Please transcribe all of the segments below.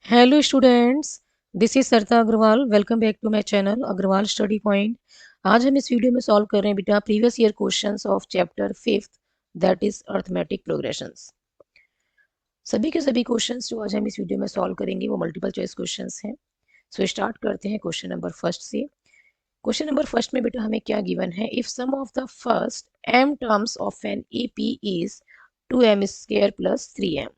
Hello students, this is Sarita Agarwal. Welcome back to my channel Agarwal study point. आज हम इस video में सॉल्व कर रहे हैं बेटा previous year questions of chapter 5th, that is arithmetic progressions. सभी के सभी क्वेश्चंस जो आज हम इस वीडियो में सॉल्व करेंगे वो मल्टीपल चॉइस क्वेश्चंस हैं। सो स्टार्ट करते हैं क्वेश्चन नंबर फर्स्ट से। क्वेश्चन नंबर फर्स्ट में बेटा हमें क्या गिवन है? If sum of the first m terms of N AP is 2m square plus 3m,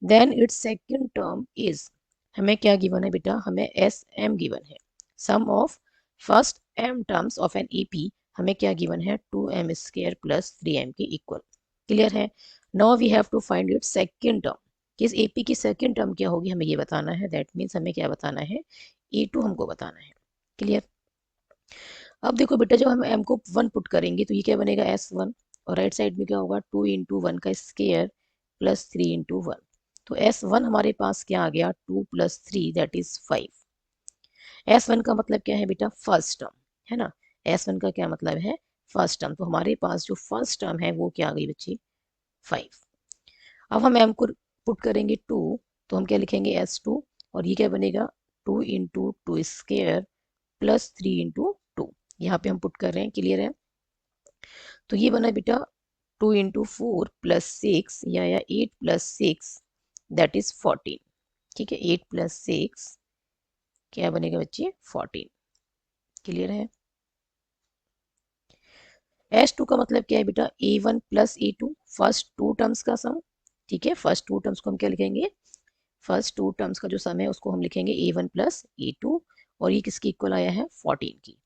then it's second term is. हमें क्या गिवन है बेटा? हमें एस एम गिवन है। Sum of first m terms of N AP हमें क्या given है? 2m square plus 3m के इक्वल। क्लियर है? Now we have to find it second term. किस AP की सेकंड टर्म क्या होगी हमें ये बताना है। दैट मीन्स हमें क्या बताना है? A2 हमको बताना है। क्लियर? अब देखो बेटा, जब हम m को 1 पुट करेंगे तो ये क्या बनेगा? S1। और राइट साइड में क्या होगा? 2 इंटू 1 का स्क्वायर प्लस 3 इंटू 1। तो S1 हमारे पास क्या आ गया? 2 प्लस 3 दैट इज 5। S1 का मतलब क्या है बेटा? फर्स्ट टर्म है ना। S1 का क्या मतलब है? First term. तो हमारे पास जो फर्स्ट टर्म है वो क्या आ गई बच्ची? 5। अब हम m को पुट करेंगे 2, तो हम क्या लिखेंगे? S2। और ये क्या बनेगा? 2 इंटू 2 स्क्वायर प्लस 3 इंटू 2। यहाँ पे हम पुट कर रहे हैं। क्लियर है? तो ये बना बेटा 2 इंटू 4 प्लस 6 या 8 प्लस 6 दैट इज 14। ठीक है, 8 प्लस 6 क्या बनेगा बच्चे? 14। क्लियर है? S2 का मतलब क्या है बेटा? A1 plus A2, first to terms का सम। ठीक है, फर्स्ट टू टर्म्स को हम क्या लिखेंगे? फर्स्ट टू टर्म्स का जो सम है उसको हम लिखेंगे A1 प्लस A2। और ये किसकी इक्वल आया है? 14 की।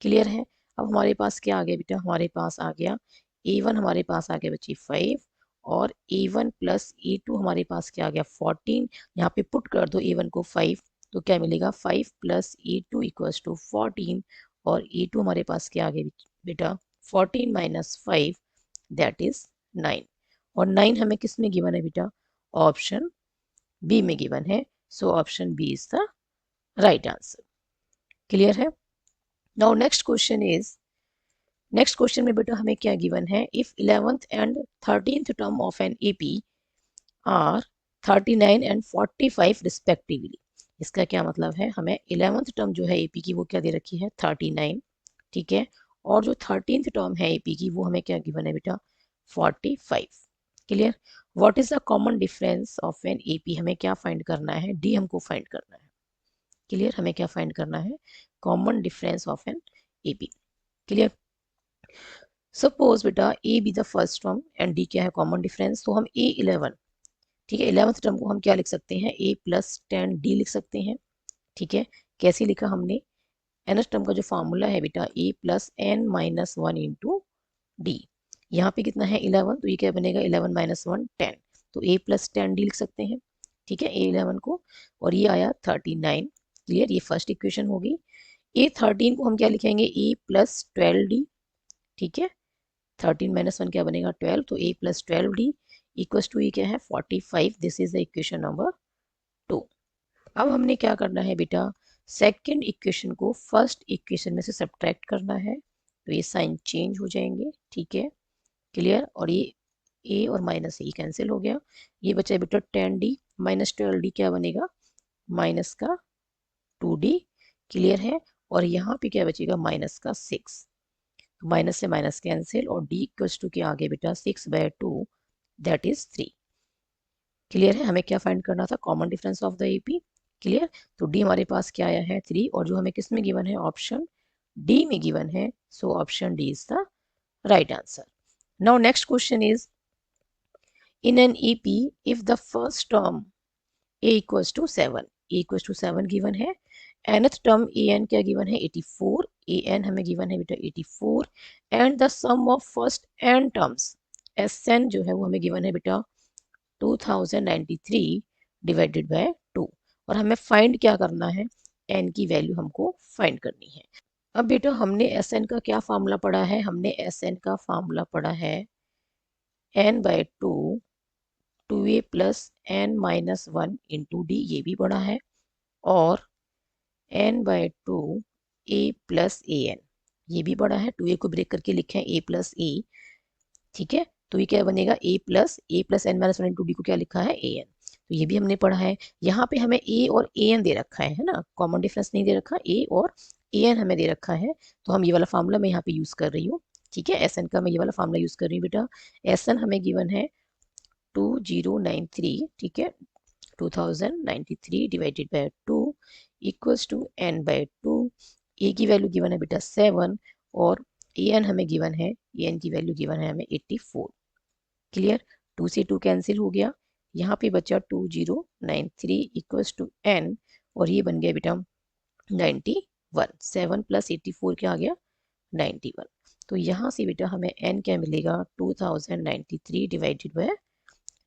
क्लियर है? अब हमारे पास क्या आ गया बेटा? हमारे पास आ गया A1, हमारे पास आ गया बच्ची 5। और A1 प्लस A2 हमारे पास क्या आ गया? 14। यहाँ पे पुट कर दो A1 को 5, तो क्या मिलेगा? 5 प्लस A2 इक्वल्स टू 14। और A2 हमारे पास क्या आ गया बेटा? 14 माइनस 5 दैट इज 9। और 9 हमें किस में गिवन है बेटा? ऑप्शन बी में गिवन है। So option B is the right answer. Clear है? Now next question is, next question में बेटा हमें क्या गिवन है? If 11th and 13th term of N AP are 39 and 45 respectively. इसका क्या मतलब है? हमें 11th टर्म जो है AP की वो क्या दे रखी है? 39। ठीक है, और जो 13th टर्म है AP की वो हमें क्या गिवन है बेटा? 45। Clear? What is the common difference of N AP? हमें क्या फाइंड करना है? डी हमको फाइंड करना है। क्लियर? हमें क्या फाइंड करना है? Common difference of N AP। Clear? Suppose बेटा a be the first term and d क्या है? Common difference. तो हम A11, ठीक है, 11th टर्म को हम क्या लिख सकते हैं? A प्लस 10D लिख सकते हैं। ठीक है, कैसे लिखा हमने? nth टर्म का जो फॉर्मूला है बेटा A plus n minus 1 into D. यहाँ पे कितना है? 11, तो ये क्या बनेगा? 11 माइनस 1 10। तो A प्लस 10D लिख सकते हैं। ठीक है, A11 को। और ये आया 39। क्लियर? ये फर्स्ट इक्वेशन होगी। A13 को हम क्या लिखेंगे? A plus 12D। ठीक है, 13 माइनस 1 क्या बनेगा? 12। तो A plus 12D equals to ये क्या है? 45। This is the equation number 2। अब हमने क्या करना है बेटा? सेकंड इक्वेशन को फर्स्ट इक्वेशन में से सब्ट्रैक्ट करना है। तो ये साइन चेंज हो जाएंगे। ठीक है, क्लियर? और ये A और माइनस ए कैंसिल हो गया। ये बचा बेटा 10D माइनस 12D क्या बनेगा? माइनस का 2D। क्लियर है? और यहाँ पे क्या बचेगा? माइनस का 6। माइनस से माइनस कैंसिल और d इक्वल्स टू क्या आ गया बेटा? 6/2 दैट इज 3। क्लियर है? हमें क्या फाइंड करना था? Common difference of the AP। Clear? तो d हमारे पास क्या आया है? 3। और जो हमें किस में गिवन है? ऑप्शन डी में गिवन है। So option D is the right answer. Now next question is, in an AP if the first term a equals to 7, a equals to 7 given है। nth टर्म an क्या given है? 84। an हमें given है बेटा 84। And the sum of first n terms Sn जो है वो हमें गिवन है बेटा 2093 डिवाइडेड बाय 2। और हमें फाइंड क्या करना है? n की वैल्यू हमको फाइंड करनी है। अब बेटा हमने Sn का क्या फार्मूला पढ़ा है? हमने Sn का फार्मूला पढ़ा है n/2 2a plus n minus 1 into D. ये भी पढ़ा है। और n/2 a प्लस an ये भी पढ़ा है। 2a को ब्रेक करके लिखे हैं a प्लस a। ठीक है, तो ये क्या बनेगा? a plus n minus 1 into D को क्या लिखा है? an। तो ये भी हमने पढ़ा है। यहाँ पे हमें ए और ए एन दे रखा है ना, कॉमन डिफरेंस नहीं दे रखा, ए और ए एन हमें दे रखा है, तो हम ये वाला फार्मूला मैं यहाँ पे यूज कर रही हूँ। ठीक है, एस एन का मैं ये वाला फार्मूला यूज कर रही हूँ बेटा। एस एन हमें गिवन है 2093, ठीक है, 2093 divided by 2 equals to n by 2। A की वैल्यू गिवन है बेटा 7 और ए एन हमें गिवन है, ए एन की वैल्यू गिवन है हमें 84। क्लियर, 2 से 2 कैंसिल हो गया, यहाँ पे बचा 2093 इक्वल्स टू n और ये बन गया बेटा 91। 7 प्लस 84 क्या आ गया 91। तो यहाँ से बेटा हमें n क्या मिलेगा 2093 डिवाइडेड बाय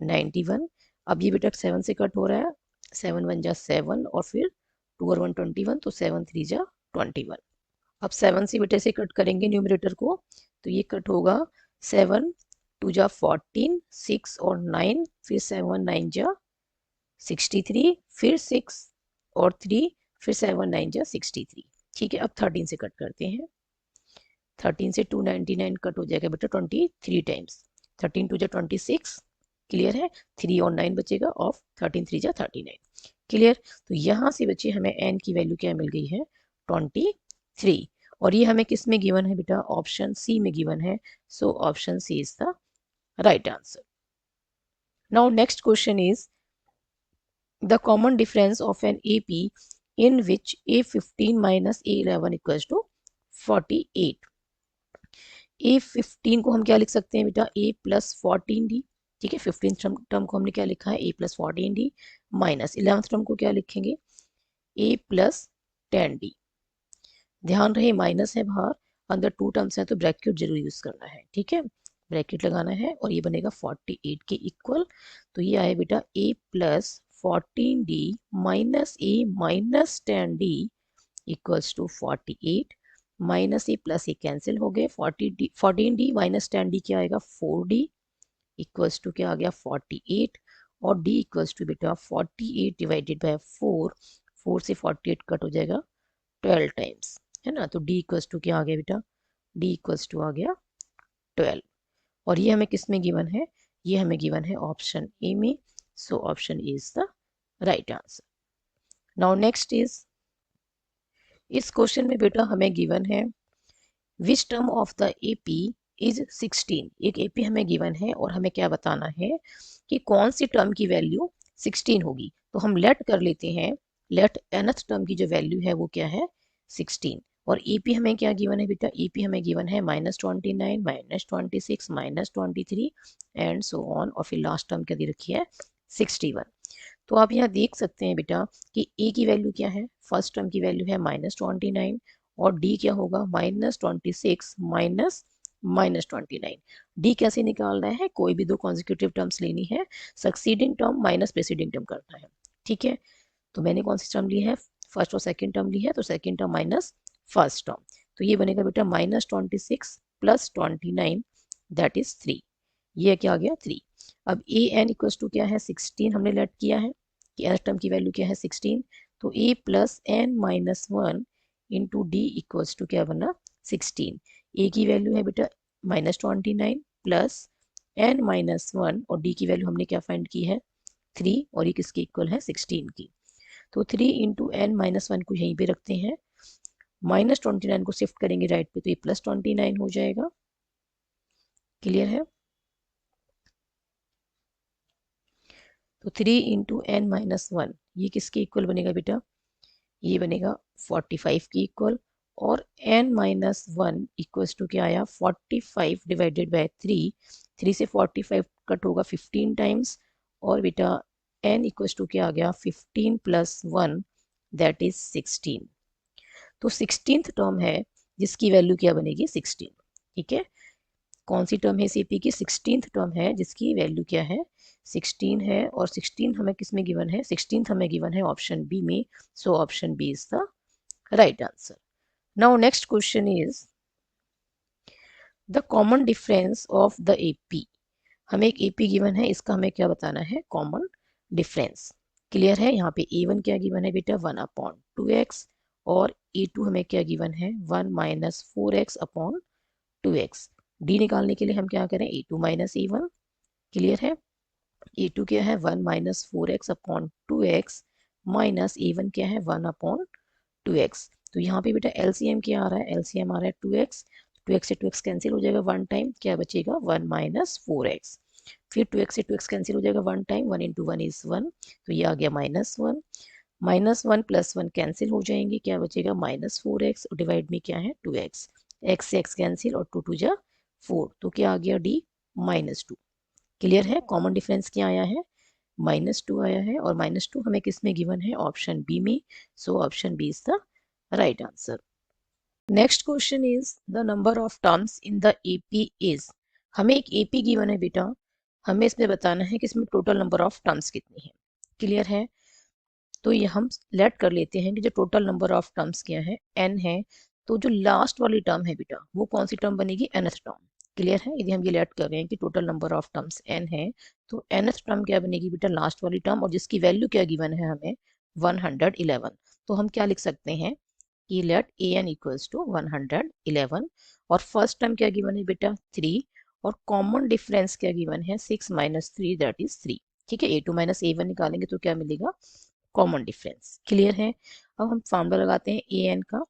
91। अब ये बेटा 7 से कट हो रहा है, 7 1 जा 7 और फिर 2 और 1 21, तो 7 3 जा 21। अब 7 से बेटे से कट करेंगे न्यूमरेटर को, तो ये कट होगा 7 2 जा 14, 6 और 9, फिर 7 9 जा 63, फिर 6 और 3, फिर 7 9 जा 63। ठीक है, अब 13 से कट करते हैं, 13 से 299 कट हो जाएगा बेटा 23 टाइम्स, 13 2 जा 26। क्लियर है, 3 और 9 बचेगा ऑफ 13 3 जा 39। क्लियर, तो यहाँ से बच्चे हमें n की वैल्यू क्या मिल गई है 23, और ये हमें किस में गिवन है बेटा ऑप्शन सी में गिवन है, so option C is the right answer. Now next question is the common difference of N AP in which A15 minus A11 equals to 48। A15 को हम क्या लिख सकते हैं बेटा A प्लस 14D। ठीक है, 15th टर्म को हमने क्या लिखा है A plus 14D, minus 11th term को क्या लिखेंगे A प्लस 10D। ध्यान रहे माइनस है बाहर, अंदर 2 टर्म्स हैं तो ब्रैकेट जरूर यूज करना है। ठीक है, ब्रैकेट लगाना है और ये बनेगा 48 के इक्वल। तो ये आए बेटा A plus 14D minus A minus 10D equals to 48। Minus A plus A cancel हो गए, 14D माइनस 10D क्या आएगा 4D इक्वल्स टू क्या आ गया 48, और D इक्वल्स टू बेटा 48 डिवाइडेड बाय 4, 4 से 48 कट हो जाएगा 12 टाइम्स, है ना। तो D इक्वल्स टू क्या आ गया बेटा, D इक्वल्स टू आ गया 12, और ये हमें किस में गिवन है, ये हमें गिवन है ऑप्शन ए में, so option A is the right answer. Now next is, इस क्वेश्चन में बेटा हमें गिवन है which term of the AP is 16। एक AP हमें गिवन है और हमें क्या बताना है कि कौन सी टर्म की वैल्यू 16 होगी। तो हम लेट कर लेते हैं, लेट nth टर्म की जो वैल्यू है वो क्या है 16, और AP हमें क्या गिवन है बेटा, AP हमें गिवन है -29 -26 -23 एंड सो ऑन, और फिर लास्ट टर्म क्या दे रखी है 61। तो आप यहाँ देख सकते हैं बेटा कि A की वैल्यू क्या है, फर्स्ट टर्म की वैल्यू है -29 और D क्या होगा -26 माइनस -29। D कैसे निकालना है, कोई भी दो कॉन्जिक्यूटिव टर्म्स लेनी है, succeeding term minus presiding term करना है। ठीक है, तो मैंने कौन सी टर्म ली है, फर्स्ट और सेकेंड टर्म ली है, तो second term minus first term, तो ये बनेगा बेटा -26 प्लस 29 दैट इज 3, ये क्या आ गया 3। अब ए एन इक्वल्स टू क्या है 16, हमने लेट किया है कि एन टर्म की वैल्यू क्या है 16, तो a plus n minus 1 into d equals to क्या बना 16। ए की वैल्यू है बेटा -29 प्लस एन माइनस 1, और डी की वैल्यू हमने क्या फाइंड की है 3, और ये किसके इक्वल है 16 की। तो 3 इंटू एन माइनस 1 को यहीं पे रखते हैं, -29 को शिफ्ट करेंगे राइट पे, तो ये +29 हो जाएगा। क्लियर है, तो 3 इंटू एन माइनस 1 ये किसके इक्वल बनेगा बेटा, ये बनेगा 45 के इक्वल, और n माइनस 1 इक्वल्स टू क्या आया 45 डिवाइडेड बाय 3, 3 से 45 कट होगा 15 टाइम्स, और बेटा n इक्वल्स टू क्या आ गया 15 प्लस 1 दैट इज 16। तो 16th टर्म है जिसकी वैल्यू क्या बनेगी 16। ठीक है, कौन सी टर्म है CP की 16th टर्म है जिसकी वैल्यू क्या है 16 है, और 16 हमें किस में गिवन है 16th हमें गिवन है ऑप्शन बी में, so option B is the right answer. Now next question is the common difference of the AP। हमें एक AP गिवन है, इसका हमें क्या बताना है कॉमन डिफरेंस। क्लियर है, यहाँ पे A1 क्या गिवन है बेटा 1/2x, और A2 हमें क्या गिवन है 1 माइनस 4x/2x। D निकालने के लिए हम क्या करें A2 माइनस A1। क्लियर है, A2 क्या है 1 minus 4x upon 2x minus A1 क्या है 1 अपॉन 2x। तो यहाँ पे बेटा एलसीएम क्या आ रहा है, एलसीएम आ रहा है 2x, 2x से 2x कैंसिल हो जाएगा वन टाइम, क्या बचेगा 1 माइनस 4x। फिर 2x से 2x कैंसिल हो जाएगा वन टाइम, 1 इंटू 1 इज 1, तो ये आ गया -1, -1 प्लस 1 कैंसिल हो जाएंगे, क्या बचेगा -4x, और डिवाइड में क्या है 2x, x से x कैंसिल और 2 2 जा 4, तो क्या आ गया d -2। क्लियर है, कॉमन डिफरेंस क्या आया है -2 आया है, और -2 हमें किस में गिवन है, ऑप्शन बी में, so option B is the right answer. Next question is the number of terms in the AP is. हमें एक एपी गिवन है बेटा, हमें इसमें बताना है कि इसमें टोटल नंबर ऑफ टर्म्स कितनी है। क्लियर है, तो ये हम लेट कर लेते हैं कि जो टोटल नंबर ऑफ टर्म्स क्या है n है, तो जो लास्ट वाली टर्म है बेटा वो कौन सी टर्म बनेगी, nth टर्म। क्लियर है, यदि हम ये लेट कर रहे हैं कि total number of terms n है, तो nth टर्म क्या बनेगी बेटा, लास्ट वाली टर्म, और जिसकी वैल्यू क्या गिवन है हमें 111। तो हम क्या लिख सकते हैं कि लेट an इक्वल्स टू 111, और फर्स्ट टर्म क्या गिवन है बेटा 3, और कॉमन डिफरेंस क्या गिवन है 6 माइनस 3 दैट इज 3। ठीक है, a2 माइनस a1 निकालेंगे तो क्या मिलेगा, कॉमन डिफरेंस। क्लियर है, अब हम फॉर्मूला लगाते हैं ए एन का,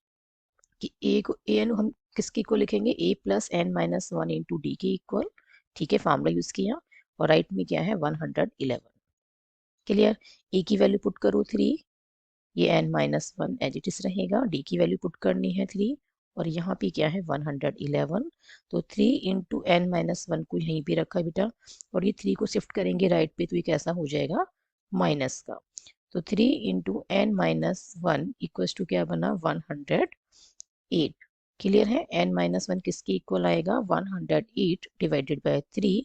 कि ए को ए एन हम किसके इक्वल लिखेंगे, a plus n minus 1 into d के इक्वल। ठीक है, फार्मूला यूज किया, और राइट में क्या है 111। क्लियर, ए की वैल्यू पुट करो 3, ये n minus 1 as it is रहेगा, डी की वैल्यू पुट करनी है 3, और यहाँ पे क्या है 111, तो 3 इंटू एन माइनस 1 को यहीं पे रखा बेटा, और ये 3 को शिफ्ट करेंगे राइट पे, तो ये कैसा हो जाएगा माइनस का, तो 3 into n minus 1 equals to क्या बना 108। क्लियर है, n माइनस 1 किसके इक्वल आएगा 108 डिवाइडेड बाय 3,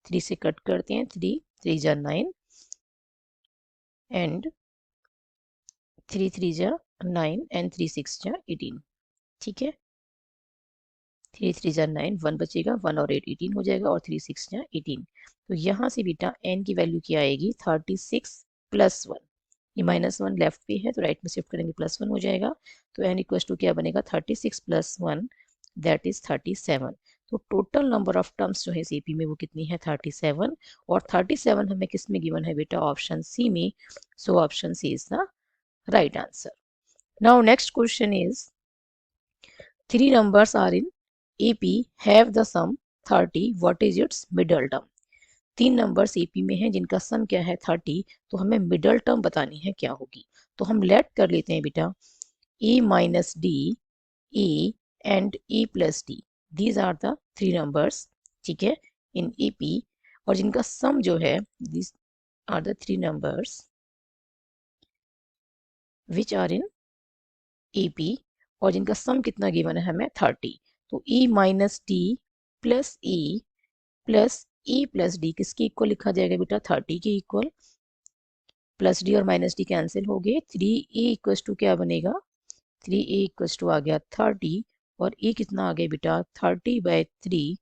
3 से कट करते हैं, 3 3 जा 9 एंड 3 3 जा 9 एंड 3 6 जा 18। ठीक है, 3 3 जा 9, 1 बचेगा, 1 और 8 18 हो जाएगा, और 3 6 जा 18। तो यहाँ से बेटा n की वैल्यू क्या आएगी 36 प्लस 1, ये -1 लेफ्ट पे है तो राइट में शिफ्ट करेंगे +1 हो जाएगा, तो n इक्वल टू क्या बनेगा 36 प्लस 1 दैट इज 37। तो टोटल नंबर ऑफ टर्म्स जो है सीपी में वो कितनी है 37, और 37 हमें किस में गिवन है बेटा, ऑप्शन सी में, so option C is the right answer. Now next question is, three numbers are in AP have the sum 30, what is its middle term। तीन नंबर्स एपी में हैं जिनका सम क्या है 30, तो हमें मिडल टर्म बतानी है क्या होगी। तो हम लेट कर लेते हैं बेटा a minus d, a and a plus d, these are the three numbers, ठीक है, इन एपी, और जिनका सम जो है this are the three numbers which are in AP, और जिनका सम कितना गिवन है हमें 30। तो e minus D plus e plus D किसके इक्वल लिखा जाएगा बेटा 30 के इक्वल, प्लस डी और माइनस डी कैंसिल हो गए, 3a इक्वल्स टू क्या बनेगा 3a इक्वल्स टू आ गया 30, और a कितना आ गया बेटा 30/3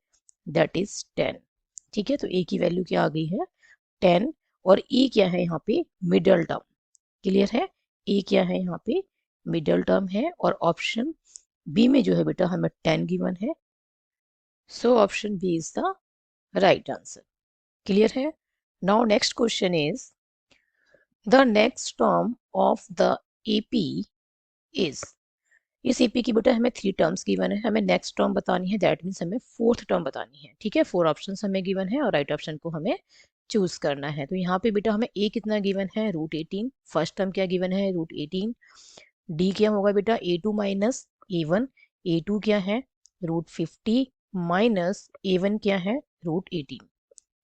दैट इज 10। ठीक है, तो a की वैल्यू क्या आ गई है 10, और e क्या है यहाँ पे मिडल टर्म। क्लियर है, ए क्या है यहाँ पे मिडल टर्म है, और ऑप्शन बी में जो है बेटा हमें 10 गिवन है, so option B is the right answer. Clear है, now next question is the next term of the AP is. इस एपी की बेटा हमें 3 टर्म्स गिवन है, हमें नेक्स्ट टर्म बतानी है, दैट मीन्स हमें फोर्थ टर्म बतानी है। ठीक है, 4 ऑप्शंस हमें गिवन है, और राइट ऑप्शन को हमें चूज करना है। तो यहाँ पे बेटा हमें ए कितना गिवन है √18, फर्स्ट टर्म क्या गिवन है √18, डी क्या होगा बेटा a2 माइनस a1, a2 क्या है √50 माइनस a1 क्या है √18।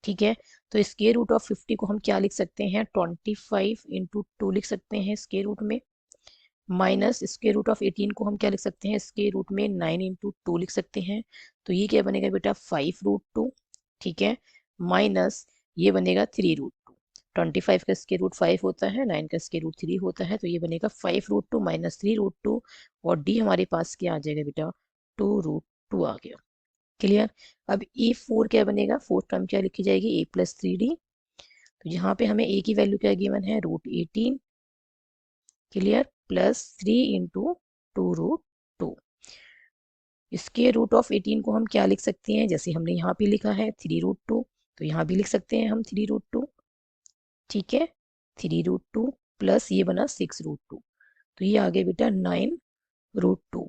ठीक है, तो स्क्वायर रूट ऑफ 50 को हम क्या लिख सकते हैं 25 इंटू 2 लिख सकते हैं स्क्वायर रूट में, माइनस स्क्वायर रूट ऑफ 18 को हम क्या लिख सकते हैं स्क्वायर रूट में 9 इंटू 2 लिख सकते हैं, तो ये क्या बनेगा बेटा 5√2। ठीक है, माइनस ये बनेगा 3√2, 25 का स्क्वायर रूट 5 होता है, 9 का स्क्वायर रूट 3 होता है, तो ये बनेगा 5√2 माइनस 3√2, और डी हमारे पास क्या आ जाएगा बेटा 2√2 आ गया। क्लियर, अब E4 क्या बनेगा, फोर्थ टर्म क्या लिखी जाएगी a प्लस 3d, तो यहाँ पे हमें a की वैल्यू क्या गिवन है √18, clear, plus 3 into 2√2। Square root of 18 को हम क्या लिख सकते हैं, जैसे हमने यहाँ पे लिखा है 3√2, तो यहाँ भी लिख सकते हैं हम 3√2। ठीक है, 3√2 प्लस ये बना 6√2, तो ये आ गया बेटा 9√2।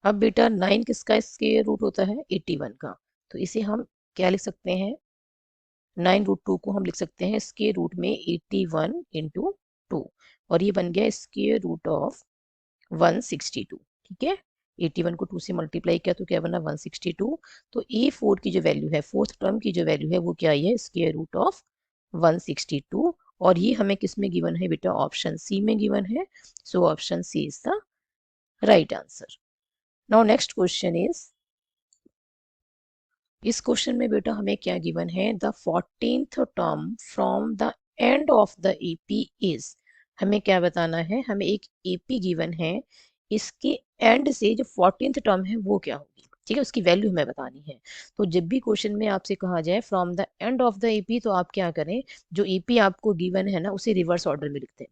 अब बेटा 9 किसका स्क्वायर रूट होता है? 81 का। तो इसे हम क्या लिख सकते हैं? 9√2 को हम लिख सकते हैं स्क्वायर रूट में 81 इंटू 2, और ये बन गया स्क्वायर रूट ऑफ 162। ठीक है, 81 को 2 से मल्टीप्लाई किया तो क्या बना? 162। तो A4 की जो वैल्यू है, फोर्थ टर्म की जो वैल्यू है, वो क्या आई है? Square root of 162। और ये हमें किस में गिवन है बेटा? ऑप्शन सी में गिवन है। So option C is the right answer. Now next question is, इस क्वेश्चन में बेटा हमें क्या गिवन है? The 14th term from the end of the AP is, हमें क्या बताना है? हमें एक एपी गिवन है, इसके एंड से जो 14th टर्म है वो क्या होगी? ठीक है, उसकी वैल्यू हमें बतानी है। तो जब भी क्वेश्चन में आपसे कहा जाए from the end of the AP, तो आप क्या करें? जो एपी आपको गिवन है ना, उसे रिवर्स ऑर्डर में लिखते हैं।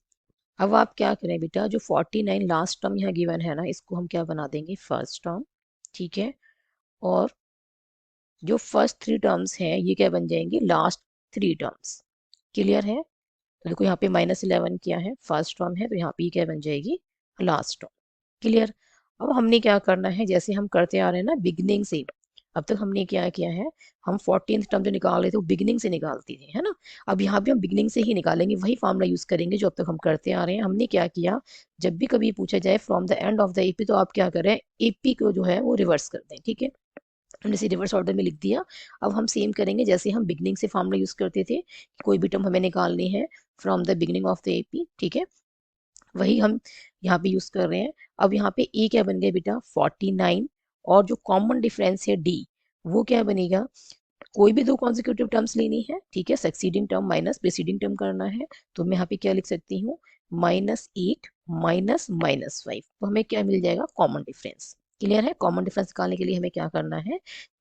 अब आप क्या करें बेटा? जो 49 लास्ट टर्म यहाँ गिवन है ना, इसको हम क्या बना देंगे? First term. ठीक है, और जो फर्स्ट 3 टर्म्स हैं ये क्या बन जाएंगे? Last 3 terms. क्लियर है? तो देखो यहाँ पे -11 क्या है? फर्स्ट टर्म है, तो यहाँ पे ये क्या बन जाएगी? Last term. क्लियर? अब हमने क्या करना है, जैसे हम करते आ रहे हैं ना बिगनिंग से, अब तक हमने क्या किया है? हम 14th टर्म जो निकाल रहे थे वो बिगनिंग से निकालते थे, है ना? अब यहाँ पे हम बिगनिंग से ही निकालेंगे, वही फॉर्मूला यूज करेंगे जो अब तक हम करते आ रहे हैं। हमने क्या किया, जब भी कभी पूछा जाए from the end of the AP, तो आप क्या करें? एपी को जो है वो रिवर्स कर दें। ठीक है, हमने इसे रिवर्स ऑर्डर में लिख दिया। अब हम सेम करेंगे जैसे हम बिगनिंग से फॉर्मूला यूज करते थे, कोई भी टर्म हमें निकालनी है from the beginning of the AP. ठीक है, वही हम यहाँ पे यूज कर रहे हैं। अब यहाँ पे ए क्या बन गया बेटा? 49, और जो कॉमन डिफरेंस है डी, वो क्या बनेगा? कोई भी दो कॉन्जिक्यूटिव टर्म्स लेनी है। ठीक है, succeeding term minus preceding term करना है। तो मैं यहाँ पे क्या लिख सकती हूँ? -8 माइनस -5, तो हमें क्या मिल जाएगा? Common difference. क्लियर है? कॉमन डिफरेंस निकालने के लिए हमें क्या करना है?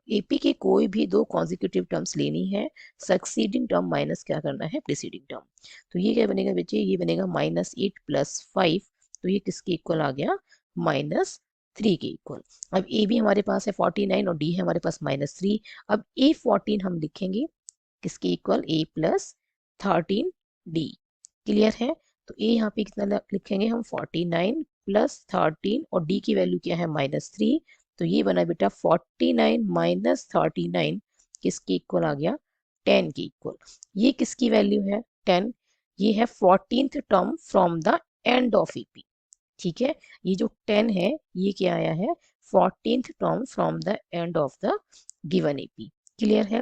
एपी के कोई भी दो कॉन्जिक्यूटिव टर्म्स लेनी है, सक्सीडिंग टर्म माइनस क्या करना है? Preceding term. तो ये क्या बनेगा बच्चे? ये बनेगा -8 + 5, तो ये किसके इक्वल आ गया? -3 के इक्वल। अब ए भी हमारे पास है 49 और डी है हमारे पास -3। अब A14 हम लिखेंगे किसके इक्वल? A + 13D। क्लियर है? तो A यहाँ पे कितना लिखेंगे हम? 49 + 13, और D की वैल्यू क्या है? -3। तो ये बना बेटा 49 - 39 किसके इक्वल आ गया? 10 के इक्वल। ये किसकी वैल्यू है? 10। ये है 14th term from the end of AP. ठीक है, ये जो 10 है ये क्या आया है? 14th term from the end of the given AP. Clear है?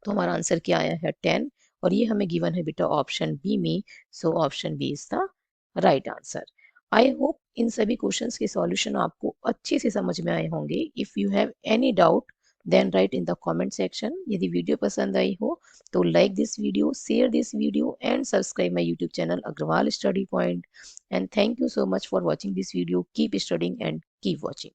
तो हमारा आंसर क्या आया है? 10, और ये हमें गिवन है बेटा ऑप्शन बी में। So option B is the right answer. I hope in सभी क्वेश्चंस के सॉल्यूशन आपको अच्छे से समझ में आए होंगे। If you have any doubt then write in the comment section. यदि वीडियो पसंद आई हो तो like this video, share this video and subscribe my YouTube channel Agarwal study point. And thank you so much for watching this video. Keep studying and keep watching.